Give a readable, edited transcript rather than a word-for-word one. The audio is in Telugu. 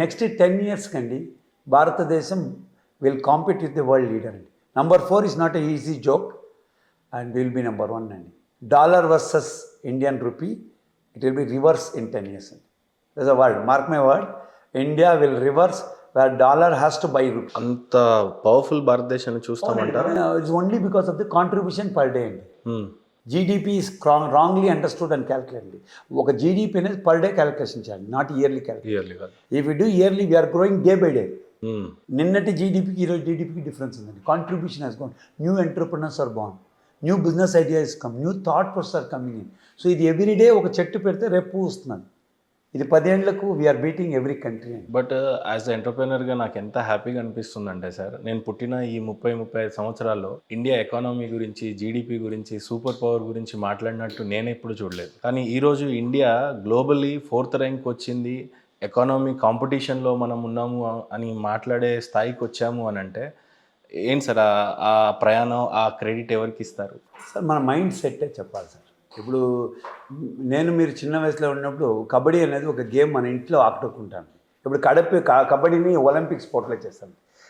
నెక్స్ట్ 10 years కండి భారతదేశం will compete with the world leader అండి. Number 4 is not a easy joke and will be number 1 అండి. Dollar versus Indian rupee it will be reverse in 10 years అండి. That's a word, mark my word, India will reverse where dollar has to buy rupee. అంత పవర్ఫుల్ భారతదేశాన్ని చూస్తామంటారు. It's only because of the contribution per day అండి. GDP is wrongly understood and calculated. ఒక జీడిపి అనేది పర్ డే క్యాలిక్యులేషన్ చేయాలి, not yearly calculation. If you do yearly we're growing day by day. నిన్నటి జీడిపికి ఈరోజు జీడిపికి డిఫరెన్స్ ఉందండి. Contribution has gone, new entrepreneurs are born, new business ideas come, new thought process are coming in. So ఇది ఎవ్రీడే ఒక చెట్టు పెడితే రేపు పువ్వు వస్తున్నాను. ఇది 10 ఏళ్లకు we're beating every country. But as ఎంటర్ప్రెనర్గా నాకు ఎంత హ్యాపీగా అనిపిస్తుందంటే సార్, నేను పుట్టిన ఈ 30-35 సంవత్సరాల్లో ఇండియా ఎకానమీ గురించి, జీడిపి గురించి, సూపర్ పవర్ గురించి మాట్లాడినట్టు నేను ఎప్పుడు చూడలేదు. కానీ ఈరోజు ఇండియా గ్లోబల్లీ 4th ర్యాంక్ వచ్చింది, ఎకానమీ కాంపిటీషన్లో మనం ఉన్నాము అని మాట్లాడే స్థాయికి వచ్చాము అని అంటే ఏంటి సార్ ఆ ప్రయాణం, ఆ క్రెడిట్ ఎవరికి ఇస్తారు సార్? మన మైండ్ సెట్టే చెప్పాలి సార్. ఇప్పుడు మీరు చిన్న వయసులో ఉన్నప్పుడు కబడ్డీ అనేది ఒక గేమ్ మన ఇంట్లో ఆడుకుంటాను. ఇప్పుడు కబడ్డీని ఒలింపిక్ స్పోర్ట్లో చేస్తాను.